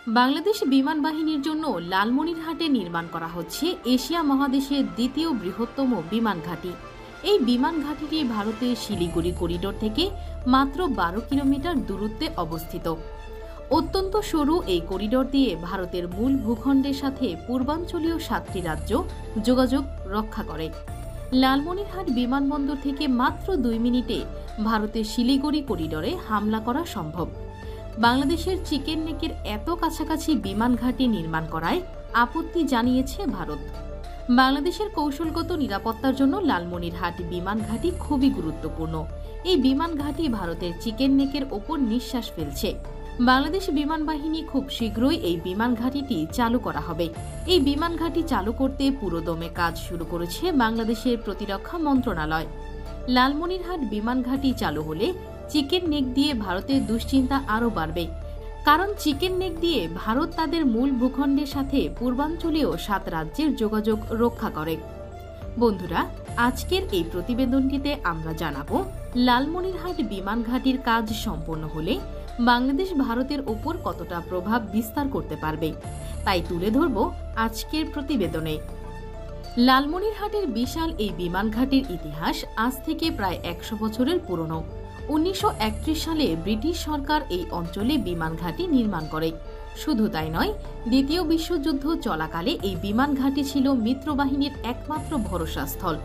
বাংলাদেশ বিমান বাহিনীর জন্য লালমনিরহাটে নির্মাণ করা হচ্ছে এশিয়া মহাদেশের দ্বিতীয় বৃহত্তম বিমান ঘাঁটি। এই বিমান ঘাঁটিটি ভারতের শিলিগুড়ি করিডোর থেকে মাত্র 12 কিলোমিটার দূরত্বে অবস্থিত। অত্যন্ত সরু এই করিডোর দিয়ে ভারতের মূল ভূখণ্ডের সাথে পূর্বাঞ্চলীয় 7টি রাজ্য যোগাযোগ রক্ষা করে। লালমনিরহাট বিমানবন্দর থেকে মাত্র 2 মিনিটে ভারতের শিলিগুড়ি করিডোরে হামলা করা সম্ভব। বাংলাদেশের চিকেন নেকের এত কাছাকাছি বিমান ঘাঁটি নির্মাণ করায় আপত্তি জানিয়েছে ভারত। বাংলাদেশের কৌশলগত নিরাপত্তার জন্য লালমনিরহাট বিমান ঘাঁটি খুবই গুরুত্বপূর্ণ। এই বিমান ঘাঁটি ভারতের চিকেন নেকের ওপর নিঃশ্বাস ফেলছে। বাংলাদেশ বিমান বাহিনী খুব শীঘ্রই এই বিমান ঘাঁটিটি চালু করা হবে। এই বিমান ঘাঁটি চালু করতে পুরোদমে কাজ শুরু করেছে বাংলাদেশের প্রতিরক্ষা মন্ত্রণালয়। লালমনিরহাট বিমান ঘাঁটি চালু হলে চিকেন নেক দিয়ে ভারতের দুশ্চিন্তা আরও বাড়বে, কারণ চিকেন নেক দিয়ে ভারত তাদের মূল ভূখণ্ডের সাথে পূর্বাঞ্চলীয় 7 রাজ্যের যোগাযোগ রক্ষা করে। বন্ধুরা, আজকের এই প্রতিবেদনটিতে আমরা জানাবো লালমনিরহাট বিমান ঘাঁটির কাজ সম্পন্ন হলে বাংলাদেশ ভারতের ওপর কতটা প্রভাব বিস্তার করতে পারবে, তাই তুলে ধরব আজকের প্রতিবেদনে। লালমনিরহাটের বিশাল এই বিমান ঘাঁটির ইতিহাস আজ থেকে প্রায় 100 বছরের পুরনো। 1931 সালে ব্রিটিশ সরকার এই অঞ্চলে বিমান ঘাঁটি নির্মাণ করে। শুধু তাই নয়, দ্বিতীয় বিশ্বযুদ্ধ চলাকালে এই বিমান ঘাঁটি ছিল মিত্রবাহিনীর একমাত্র ভরসাস্থল।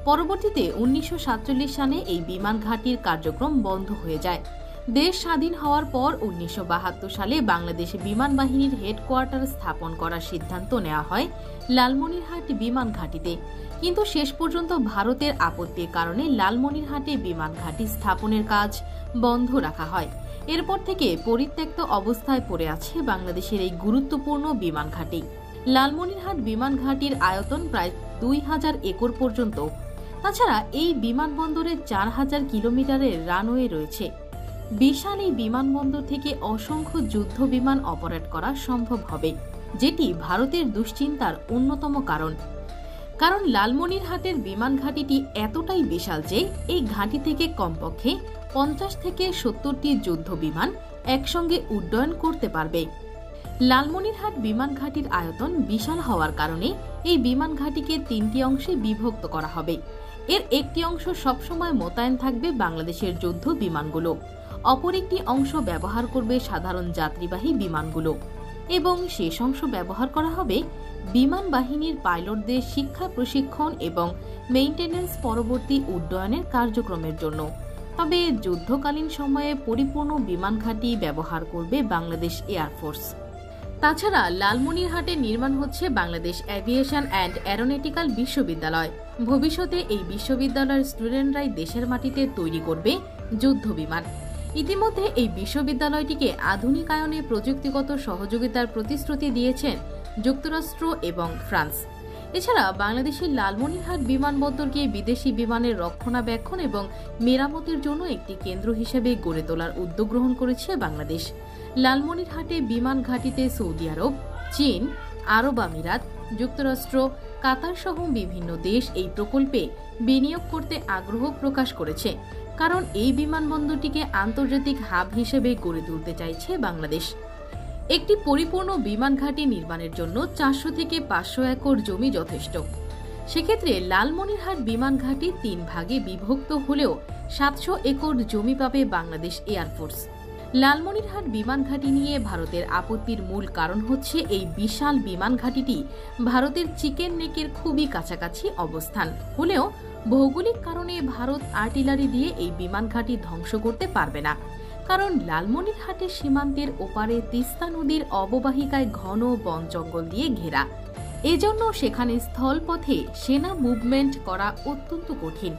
পরবর্তীতে 1947 সালে এই বিমান ঘাঁটির কার্যক্রম বন্ধ হয়ে যায়। দেশ স্বাধীন হওয়ার পর 1972 সালে বাংলাদেশ বিমান বাহিনীর হেডকোয়ার্টার স্থাপন করার সিদ্ধান্ত নেওয়া হয় লালমনিরহাট বিমান ঘাঁটিতে, কিন্তু শেষ পর্যন্ত ভারতের আপত্তির কারণে লালমনিরহাটে বিমান ঘাঁটি স্থাপনের কাজ বন্ধ রাখা হয়। এরপর থেকে পরিত্যক্ত অবস্থায় পড়ে আছে বাংলাদেশের এই গুরুত্বপূর্ণ বিমান ঘাঁটি। লালমনিরহাট বিমান ঘাঁটির আয়তন প্রায় 2000 একর পর্যন্ত। তাছাড়া এই বিমানবন্দরে 4000 কিলোমিটারের রানওয়ে রয়েছে। বিশাল এই বিমানবন্দর থেকে অসংখ্য যুদ্ধ বিমান অপারেট করা সম্ভব হবে, যেটি ভারতের দুশ্চিন্তার অন্যতম কারণ লালমনিরহাটের বিমান ঘাঁটিটি এতটাই বিশাল যে এই ঘাঁটি থেকে কমপক্ষে 50 থেকে 70টি যুদ্ধ বিমান একসঙ্গে উড্ডয়ন করতে পারবে। লালমনিরহাট বিমান ঘাঁটির আয়তন বিশাল হওয়ার কারণে এই বিমান ঘাঁটিকে 3টি অংশে বিভক্ত করা হবে। এর একটি অংশ সবসময় মোতায়েন থাকবে বাংলাদেশের যুদ্ধ বিমানগুলো, অপর একটি অংশ ব্যবহার করবে সাধারণ যাত্রীবাহী বিমানগুলো, এবং শেষ অংশ ব্যবহার করা হবে বিমান বাহিনীর পাইলটদের শিক্ষা, প্রশিক্ষণ এবং মেইনটেনেন্স পরবর্তী উড্ডয়নের কার্যক্রমের জন্য। তবে যুদ্ধকালীন সময়ে পরিপূর্ণ বিমান ঘাঁটি ব্যবহার করবে বাংলাদেশ এয়ারফোর্স। তাছাড়া লালমনিরহাটে নির্মাণ হচ্ছে বাংলাদেশ এভিয়েশন অ্যান্ড অ্যারোনটিক্যাল বিশ্ববিদ্যালয়। ভবিষ্যতে এই বিশ্ববিদ্যালয়ের স্টুডেন্টরাই দেশের মাটিতে তৈরি করবে যুদ্ধ বিমান। ইতিমধ্যে এই বিশ্ববিদ্যালয়টিকে আধুনিকায়নে প্রযুক্তিগত সহযোগিতার প্রতিশ্রুতি দিয়েছেন যুক্তরাষ্ট্র এবং ফ্রান্স। এছাড়া বাংলাদেশের লালমনিরহাট বিমানবন্দরকে বিদেশি বিমানের রক্ষণাবেক্ষণ এবং মেরামতের জন্য একটি কেন্দ্র হিসেবে গড়ে তোলার উদ্যোগ গ্রহণ করেছে বাংলাদেশ। লালমনিরহাটে বিমান ঘাঁটিতে সৌদি আরব, চীন, আরব আমিরাত, যুক্তরাষ্ট্র, কাতার সহ বিভিন্ন দেশ এই প্রকল্পে বিনিয়োগ করতে আগ্রহ প্রকাশ করেছে, কারণ এই বিমানবন্দরটিকে আন্তর্জাতিক হাব হিসেবে গড়ে তুলতে চাইছে বাংলাদেশ। একটি পরিপূর্ণ বিমান ঘাঁটি নির্মাণের জন্য 400 থেকে 500 একর জমি যথেষ্ট। সেক্ষেত্রে লালমনিরহাট বিমান ঘাঁটি 3 ভাগে বিভক্ত হলেও 700 একর জমি পাবে বাংলাদেশ এয়ারফোর্স। লালমনিরহাট বিমান ঘাঁটি নিয়ে ভারতের আপত্তির মূল কারণ হচ্ছে এই বিশাল বিমান ঘাঁটিটি ভারতের চিকেন নেকের খুবই কাছাকাছি অবস্থান হলেও ভৌগোলিক কারণে ভারত আর্টিলারি দিয়ে এই বিমান ঘাঁটি ধ্বংস করতে পারবে না, কারণ লালমনিরহাটের সীমান্তের ওপারে তিস্তা নদীর অববাহিকায় ঘন বন জঙ্গল দিয়ে ঘেরা। এজন্য সেখানে স্থলপথে সেনা মুভমেন্ট করা অত্যন্ত কঠিন।